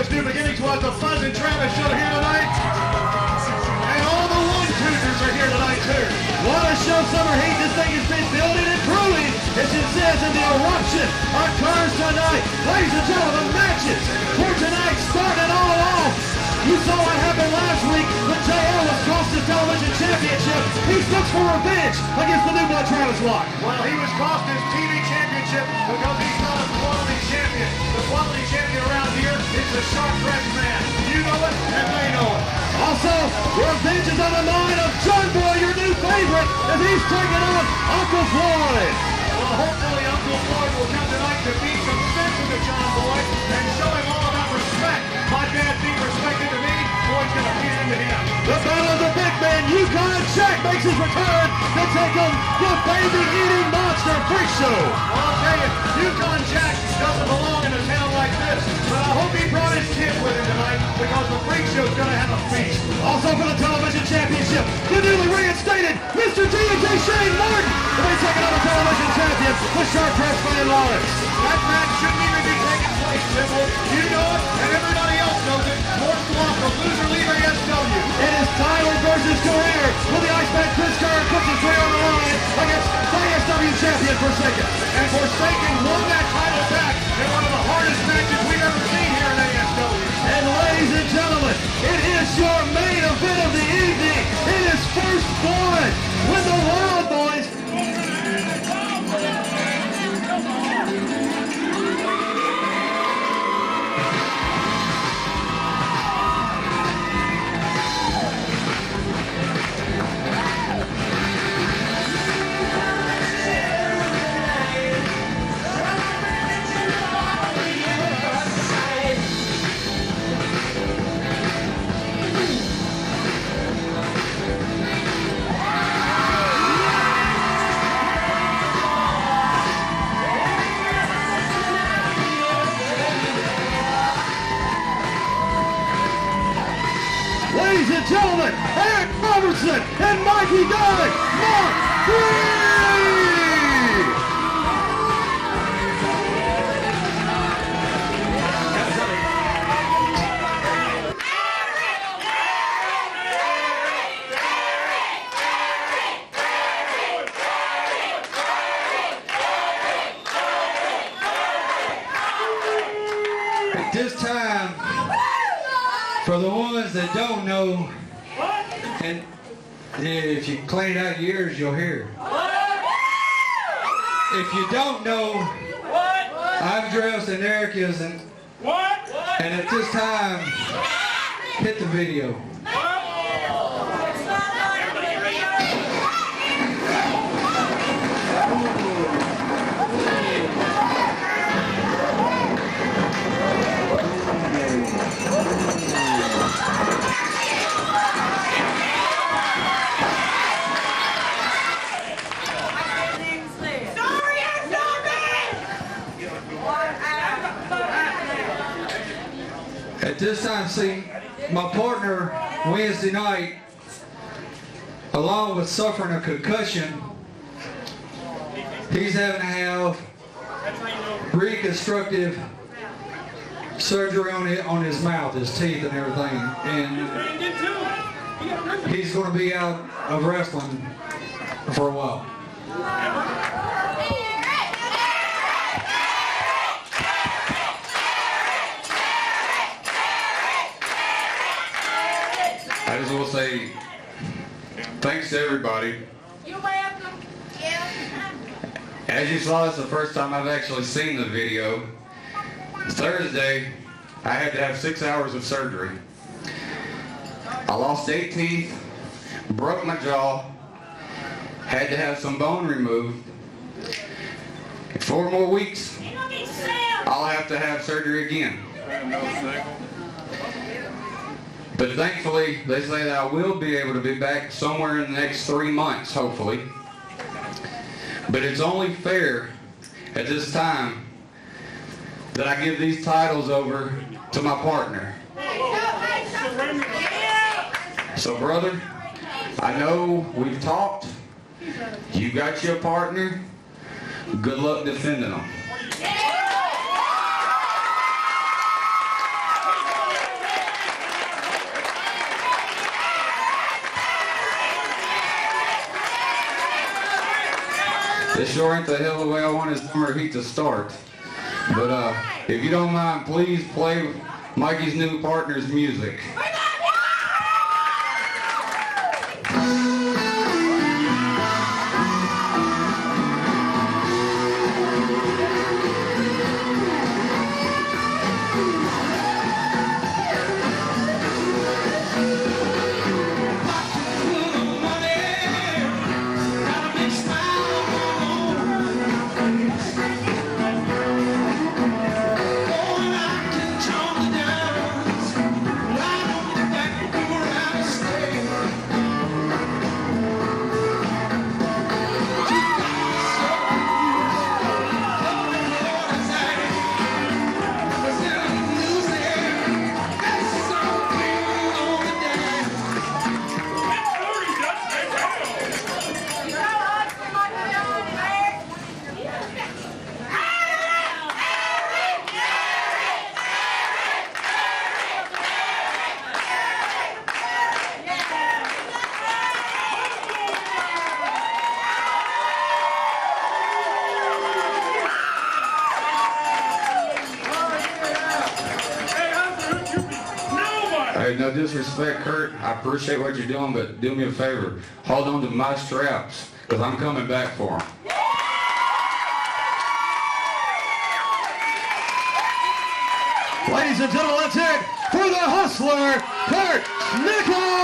is new beginnings was the Fuzz and Travis show here tonight. And all the one-tooters are here tonight too. What a show, summer heat. This thing has been building and brewing, as it says in the eruption occurs tonight. Ladies and gentlemen, matches for tonight starting all off. You saw what happened last week when J.O. was cost his television championship. He looks for revenge against the new blood Travis Locke. Well, he was cost his TV championship because he's not a quality champion. The quality champion around here is the sharp dressed man. You know it, and they know it. Also, revenge is on the mind of John Boy, your new favorite, as he's taking on Uncle Floyd. Well, hopefully Uncle Floyd will come tonight to beat some sense into John Boy and show him all about respect. My dad being respected to me, Floyd's going to beat into him. The battle of the big man, Yukon Jack makes his return to take on the baby-eating monster Freak Show. Well, I'll tell you, Yukon Jack doesn't belong in a town like this, but I hope he brought his kid with him tonight because the Freak Show's going to have a feast. Also for the television championship, the newly reinstated Mr. D&J Shane Martin will be taking on the television champion, the Sharp Press Fan Lawrence. That match shouldn't even be taking place, Sybil. You know it, and everybody else knows it. Morton Locke of Loser League ASW. It is Tyler versus career, with the Iceman Chris Kerr puts his three on the line against the ASW champion Forsaken. And Forsaken won that title back in one of the hardest matches we've ever seen here in ASW. And ladies and gentlemen, it is your main event of the evening. It is First Blood with the Wild Boys. Ladies and gentlemen, Eric Robertson and Mikey Dodd, Mark 3! At this time, for the ones that don't know, and if you clean out your ears, you'll hear. If you don't know, I'm dressed and Eric isn't. And at this time, hit the video. At this time, see, my partner Wednesday night, along with suffering a concussion, he's having to have reconstructive surgery on his mouth, his teeth and everything. And he's going to be out of wrestling for a while. I just want to say thanks to everybody. You're welcome. Yeah. As you saw, it's the first time I've actually seen the video. Thursday, I had to have 6 hours of surgery. I lost 8 teeth, broke my jaw, had to have some bone removed. In 4 more weeks, I'll have to have surgery again. But thankfully, they say that I will be able to be back somewhere in the next 3 months, hopefully. But it's only fair at this time that I give these titles over to my partner. So, brother, I know we've talked. You got your partner. Good luck defending them. It sure ain't the hell the way I want his summer heat to start. But if you don't mind, please play Mikey's new partner's music. Hey, no disrespect, Kurt. I appreciate what you're doing, but do me a favor. Hold on to my straps, because I'm coming back for them. Ladies and gentlemen, let's hear it for the hustler, Kurt Nichols!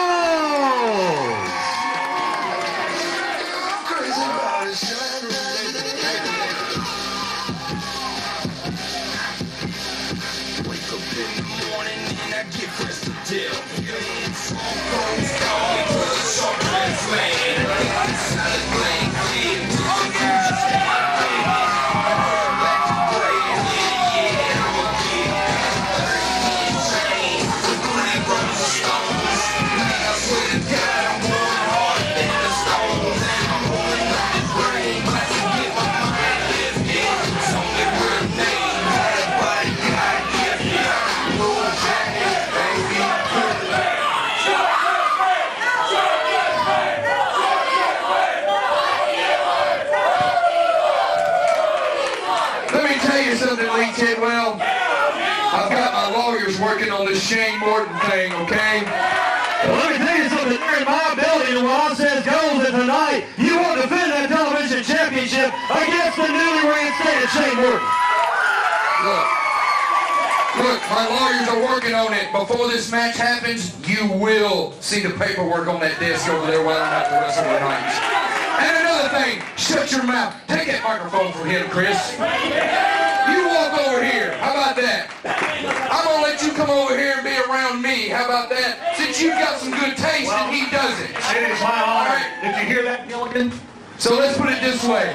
Well, I've got my lawyers working on this Shane Morton thing, okay? Well, let me tell you something. There in my building, when I says goes, and tonight you will defend that television championship against the newly reinstated Shane Morton. Look, my lawyers are working on it. Before this match happens, you will see the paperwork on that desk over there while I'm out the rest of the night. And another thing, shut your mouth. Take that microphone from him, Chris. You walk over here. How about that? I'm going to let you come over here and be around me. How about that? Since you've got some good taste and he doesn't. It is my honor. Did you hear that, Gilligan? So let's put it this way.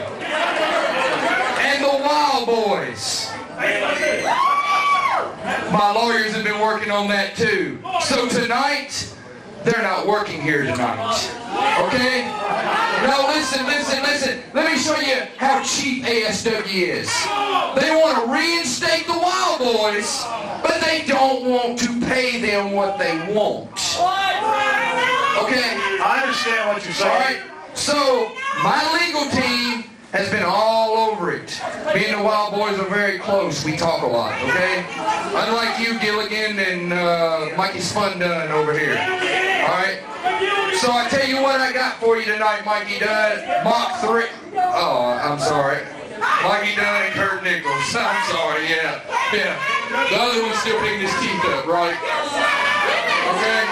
And the Wild Boys. My lawyers have been working on that too. So tonight, they're not working here tonight. Okay? Now listen. Let me show you how cheap ASW is. They want to reinstate the Wild Boys, but they don't want to pay them what they want. Okay? I understand what you're saying. All right? So, my legal team has been all over it. Me and the Wild Boys are very close. We talk a lot, okay? Unlike you, Gilligan, and Mikey Spundun over here. All right? So I tell you what I got for you tonight, Mikey Dunn. Mach 3. Oh, I'm sorry. Mikey Dunn and Kurt Nichols. I'm sorry, yeah. The other one's still picking his teeth up, right? Okay?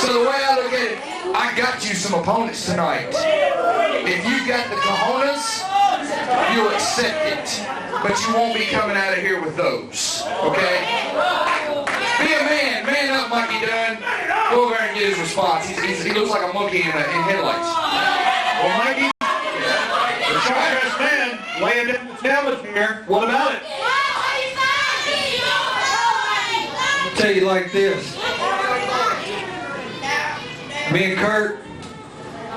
So the way I look at it, I got you some opponents tonight. If you got the cojones, you'll accept it. But you won't be coming out of here with those. Okay? Be a man. Man up, Mikey Dunn. Go over there and get his response. He looks like a monkey in headlights. Well, Mikey, the sharpest man laying down with here. What about it? I'll tell you like this. Me and Kurt,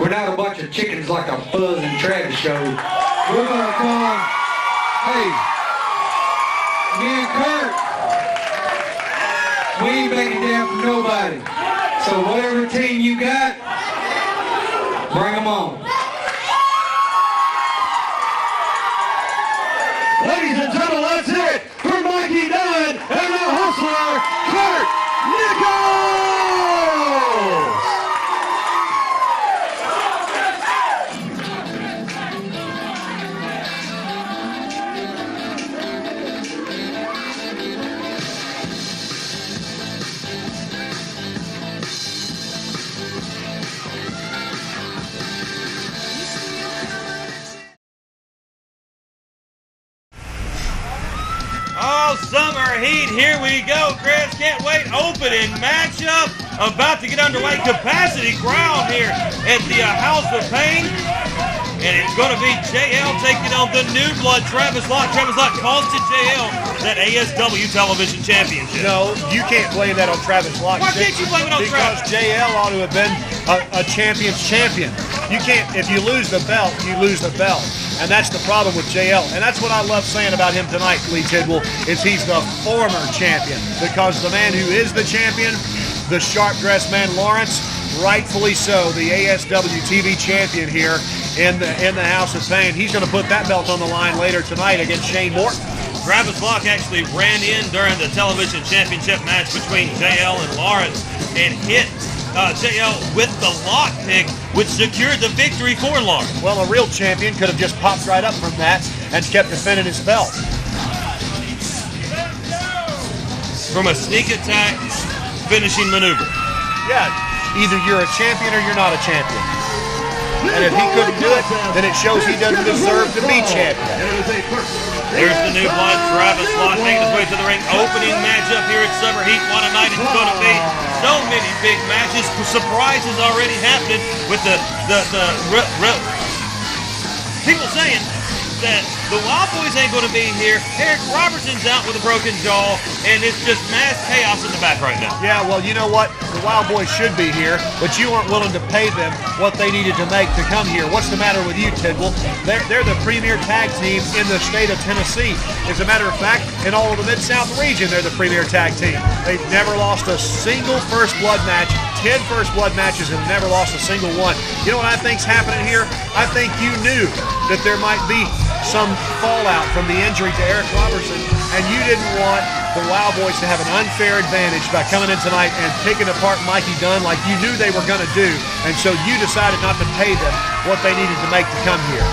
we're not a bunch of chickens like a Buzz and Travis show. We're gonna come, hey, me and Kurt, we ain't backing down for nobody. So whatever team you got, bring them on. Oh, Summer Heat, here we go, Chris. Can't wait. Opening matchup. About to get underway. Capacity crowd here at the House of Pain. And it's going to be JL taking on the new blood, Travis Locke. Travis Locke cost to JL that ASW television championship. No, you can't blame that on Travis Locke. Why can't you blame it on Travis? Because JL ought to have been a champion's champion. You can't, if you lose the belt, you lose the belt. And that's the problem with JL. And that's what I love saying about him tonight, Lee Tidwell, is he's the former champion. Because the man who is the champion, the sharp-dressed man Lawrence, rightfully so, the ASW TV champion here in the House of Pain. He's going to put that belt on the line later tonight against Shane Morton. Travis Locke actually ran in during the television championship match between JL and Lawrence and hit JL with the lock pick, which secured the victory for Lawrence. Well, a real champion could have just popped right up from that and kept defending his belt. From a sneak attack finishing maneuver. Yeah, either you're a champion or you're not a champion. And if he couldn't do it, then it shows he doesn't deserve to be champion. There's the new blood, Travis Locke making his way to the ring. Opening matchup here at Summer Heat. What a night it's going to be. So many big matches. Surprises already happening with the people saying that the Wild Boys ain't going to be here. Eric Robertson's out with a broken jaw, and it's just mass chaos in the back right now. Yeah, well, you know what? The Wild Boys should be here, but you weren't willing to pay them what they needed to make to come here. What's the matter with you, Tidwell? They're the premier tag team in the state of Tennessee. As a matter of fact, in all of the Mid-South region, they're the premier tag team. They've never lost a single first blood match. 10 first blood matches and never lost a single one. You know what I think's happening here? I think you knew that there might be some fallout from the injury to Eric Robertson, and you didn't want the Wild Boys to have an unfair advantage by coming in tonight and picking apart Mikey Dunn like you knew they were going to do, and so you decided not to pay them what they needed to make to come here.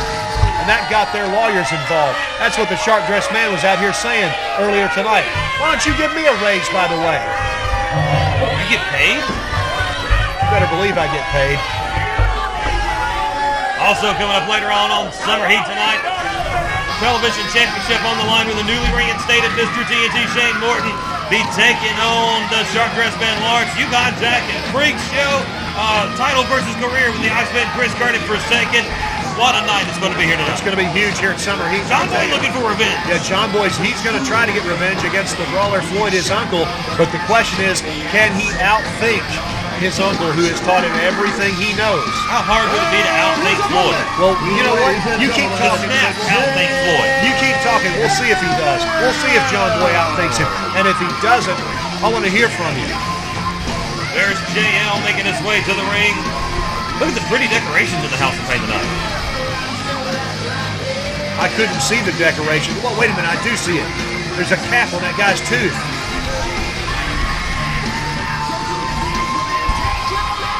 And that got their lawyers involved. That's what the sharp-dressed man was out here saying earlier tonight. Why don't you give me a raise, by the way? You get paid? Better believe I get paid. Also coming up later on Summer Heat tonight, television championship on the line with the newly reinstated Mr. TNT Shane Morton be taking on the sharp-dressed man Lawrence. You got Jack and Freak Show, title versus career with the Iceman Chris Garnett forsaken. What a night it's going to be here tonight. It's going to be huge here at Summer Heat. John Boy looking for revenge. Yeah, John Boy's, he's going to try to get revenge against the brawler Floyd, his uncle. But the question is, can he outthink his uncle, who has taught him everything he knows? How hard would it be to outthink Floyd? Well, you know what? You keep talking. Outthink Floyd. You keep talking. We'll see if he does. We'll see if John Boy outthinks him. And if he doesn't, I want to hear from you. There's JL making his way to the ring. Look at the pretty decorations in the House of Pain tonight. I couldn't see the decoration. Well, wait a minute. I do see it. There's a cap on that guy's tooth.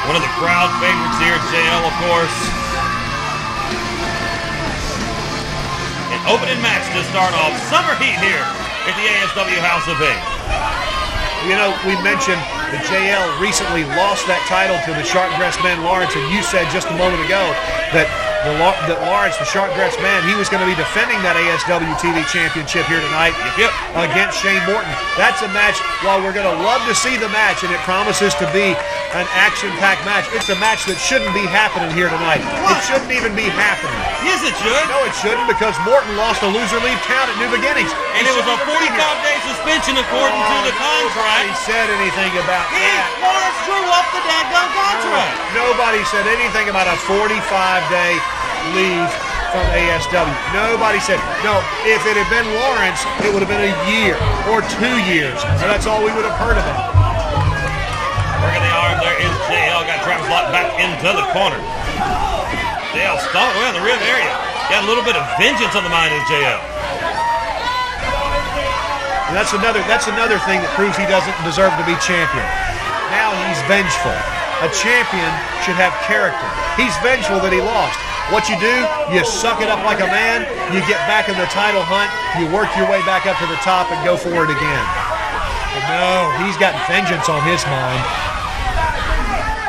One of the crowd favorites here, JL, of course. An opening match to start off Summer Heat here at the ASW House of Pain. You know, we mentioned that JL recently lost that title to the sharp-dressed man Lawrence, and you said just a moment ago that Lawrence, the sharp-dressed man, he was going to be defending that ASW TV championship here tonight against Shane Morton. That's a match, while we're going to love to see the match, and it promises to be an action-packed match, it's a match that shouldn't be happening here tonight. It shouldn't even be happening. Yes, it should. No, it shouldn't, because Morton lost a loser leave count at New Beginnings. And it was a 45-day suspension according to the contract. Nobody said anything about that. Lawrence drew up the dadgum contract. Nobody said anything about a 45-day leave from ASW. Nobody said, no, if it had been Lawrence, it would have been a year or 2 years. And that's all we would have heard of it. Working the arm, there is JL. Got Travis Locke back into the corner. JL stomped around the rib area. Got a little bit of vengeance on the mind of JL. And that's another thing that proves he doesn't deserve to be champion. Now he's vengeful. A champion should have character. He's vengeful that he lost. What you do, you suck it up like a man, you get back in the title hunt, you work your way back up to the top and go for it again. But no, he's got vengeance on his mind.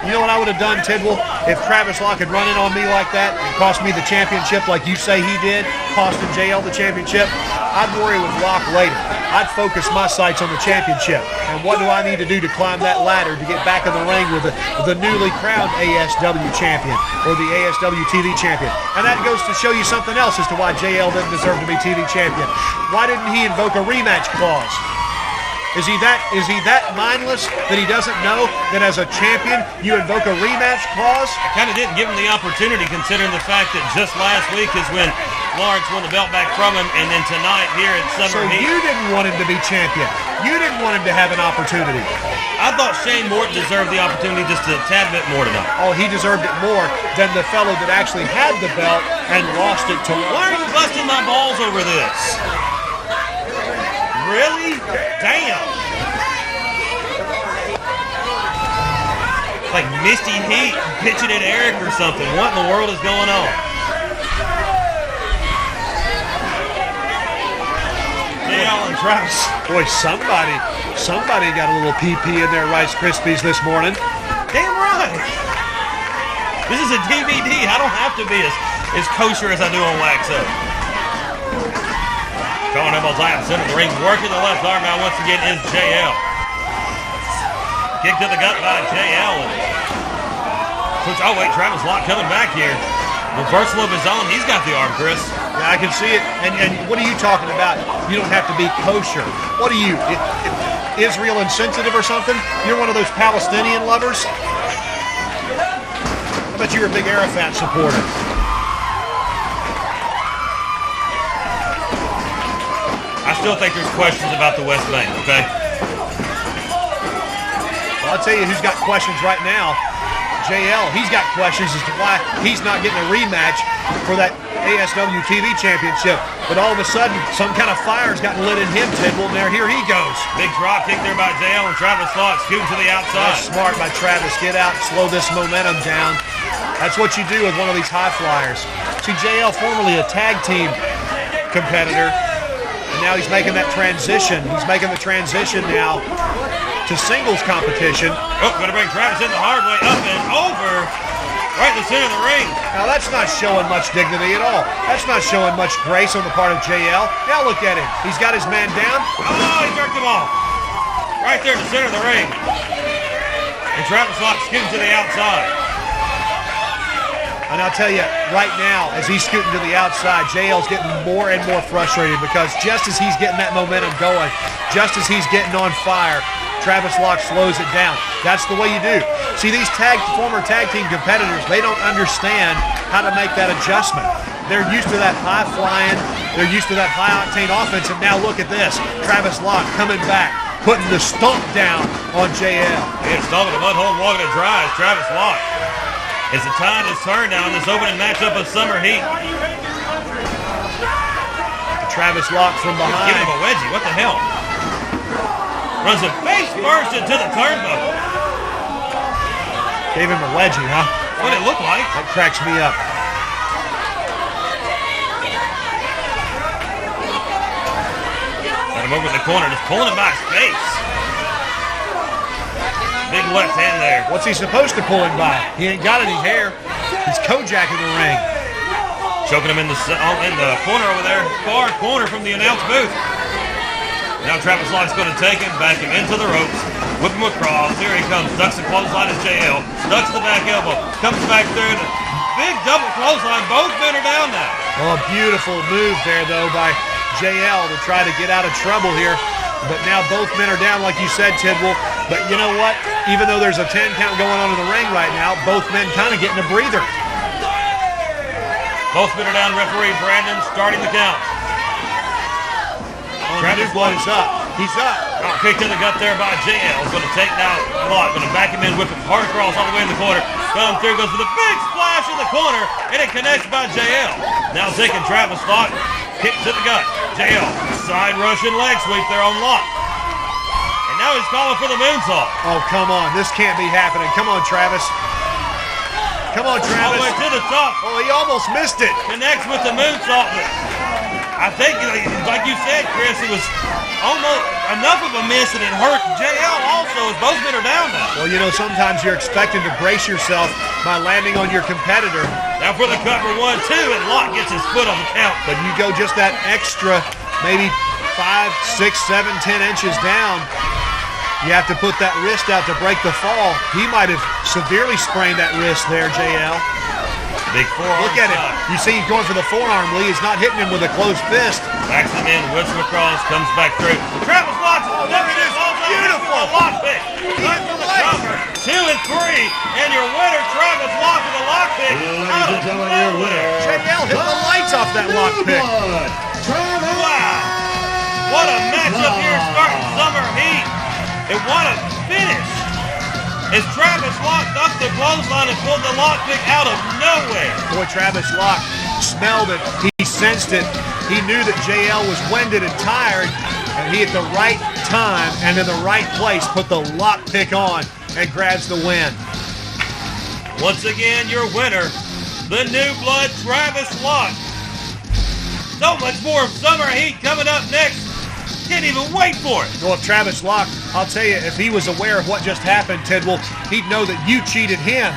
You know what I would have done, Tidwell, if Travis Locke had run in on me like that and cost me the championship like you say he did, costing JL the championship? I'd worry with Locke later. I'd focus my sights on the championship. And what do I need to do to climb that ladder to get back in the ring with the newly crowned ASW champion or the ASW TV champion? And that goes to show you something else as to why JL didn't deserve to be TV champion. Why didn't he invoke a rematch clause? Is he that mindless that he doesn't know that as a champion you invoke a rematch clause? I kind of didn't give him the opportunity considering the fact that just last week is when Lawrence won the belt back from him, and then tonight here at Summer Heat. So you didn't want him to be champion. You didn't want him to have an opportunity. I thought Shane Morton deserved the opportunity just a tad bit more tonight. Oh, he deserved it more than the fellow that actually had the belt and lost it to Lawrence. Why are you busting my balls over this? Really? Damn. Like Misty Heat pitching at Eric or something. What in the world is going on? JL and Travis. Boy, somebody got a little PP in their Rice Krispies this morning. Damn right. This is a DVD. I don't have to be as kosher as I do on Wax Up. Calling elbows high in center of the ring. Working the left arm now once again is JL. Kick to the gut by JL. Oh wait, Travis Locke coming back here. Reversal of his own. He's got the arm, Chris. Yeah, I can see it. And what are you talking about? You don't have to be kosher. What are you, Israel insensitive or something? You're one of those Palestinian lovers? I bet you're a big Arafat supporter. I still think there's questions about the West Bank, okay? Well, I'll tell you who's got questions right now. JL, he's got questions as to why he's not getting a rematch for that ASW TV championship. But all of a sudden, some kind of fire's gotten lit in him, Tidwell. There, here he goes. Big drop kick there by JL and Travis Locke scooting to the outside. That's smart by Travis. Get out, slow this momentum down. That's what you do with one of these high flyers. See, JL, formerly a tag team competitor, and now he's making that transition. He's making the transition now to singles competition. Oh, gonna bring Travis in the hard way, up and over, right in the center of the ring. Now that's not showing much dignity at all. That's not showing much grace on the part of JL. Now look at him. He's got his man down. Oh, he jerked him off. Right there in the center of the ring. And Travis Locke scooting to the outside. And I'll tell you, right now, as he's scooting to the outside, JL's getting more and more frustrated because just as he's getting that momentum going, just as he's getting on fire, Travis Locke slows it down. That's the way you do. See, these former tag team competitors, they don't understand how to make that adjustment. They're used to that high flying, they're used to that high octane offense, and now look at this. Travis Locke coming back, putting the stomp down on JL. He's stomping the mud hole and walking it dry is Travis Locke. As the tide is turned now in this opening matchup of Summer Heat. Travis Locke from behind. Giving him a wedgie. What the hell? Runs it face first into the turnbuckle. Gave him a wedgie, huh? What did it look like? That cracks me up. Got him over in the corner, just pulling him by his face. Big left hand there. What's he supposed to pull him by? He ain't got any hair. He's Kojak in the ring. Choking him in the corner over there. Far corner from the announce booth. Now Travis Locke's going to take him, back him into the ropes, whip him across. Here he comes, ducks the clothesline as JL, ducks the back elbow, comes back through the big double clothesline. Both men are down now. Oh, a beautiful move there, though, by JL to try to get out of trouble here. But now both men are down, like you said, Tidwell. But you know what? Even though there's a 10 count going on in the ring right now, both men kind of getting a breather. Both men are down. Referee Brandon starting the count. Travis Locke is up. He's up. Oh, kick to the gut there by JL. Is going to take down Locke. Going to back him in, whip him hard across all the way in the corner. Come through, goes with a big splash in the corner, and it connects by JL. Now taking Travis Locke. Kick to the gut. JL. Side Russian leg sweep there on Locke. And now he's calling for the moonsault. Oh, come on. This can't be happening. Come on, Travis. Come on, Travis. All the way to the top. Oh, he almost missed it. Connects with the moonsault. I think, like you said, Chris, it was almost enough of a miss that it hurt JL also, as both men are down now. Well, you know, sometimes you're expected to brace yourself by landing on your competitor. Now for the cover 1-2, and Locke gets his foot on the count. But you go just that extra, maybe 5, 6, 7, 10 inches down. You have to put that wrist out to break the fall. He might have severely sprained that wrist there, JL. Big forearm. Look at it. You see he's going for the forearm, Lee. He's not hitting him with a closed fist. Backs him in, whips him across, comes back through. Travis Locke, look at this. Beautiful. Lock pick. Good for the cover. 2 and 3, and your winner, Travis Locke, with a lock pick. Ladies and gentlemen, your winner. JL hit the lights off that lock pick. Wow. What a matchup here starting summer heat. And what a finish. As Travis Locke ducked the clothesline and pulled the lock pick out of nowhere. Boy, Travis Locke smelled it. He sensed it. He knew that JL was winded and tired, and he at the right time and in the right place put the lock pick on and grabs the win. Once again, your winner, the new blood Travis Locke. So much more of Summer Heat coming up next. Can't even wait for it. Well, if Travis Locke, I'll tell you, if he was aware of what just happened, Ted, well, he'd know that you cheated him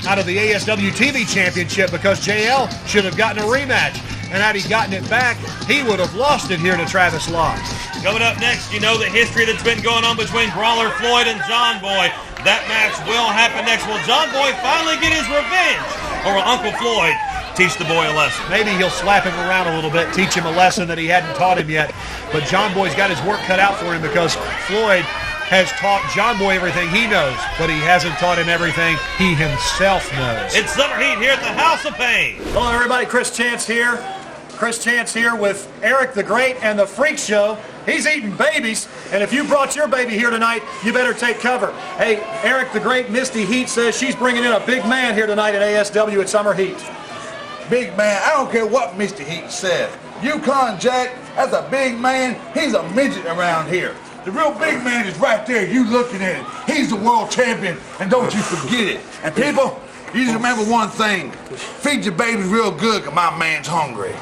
out of the ASW TV Championship because JL should have gotten a rematch. And had he gotten it back, he would have lost it here to Travis Locke. Coming up next, you know the history that's been going on between Brawler Floyd and John Boy. That match will happen next. Will John Boy finally get his revenge? Or will Uncle Floyd teach the boy a lesson? Maybe he'll slap him around a little bit, teach him a lesson that he hadn't taught him yet. But John Boy's got his work cut out for him because Floyd has taught John Boy everything he knows, but he hasn't taught him everything he himself knows. It's Summer Heat here at the House of Pain. Hello everybody, Chris Chance here. Chris Chance here with Eric the Great and the Freak Show. He's eating babies, and if you brought your baby here tonight, you better take cover. Hey, Eric the Great, Misty Heat says she's bringing in a big man here tonight at ASW at Summer Heat. Big man, I don't care what Mr. Heat said. Yukon Jack, that's a big man. He's a midget around here. The real big man is right there. You looking at it. He's the world champion, and don't you forget it. And people, you just remember one thing. Feed your babies real good, 'cause my man's hungry.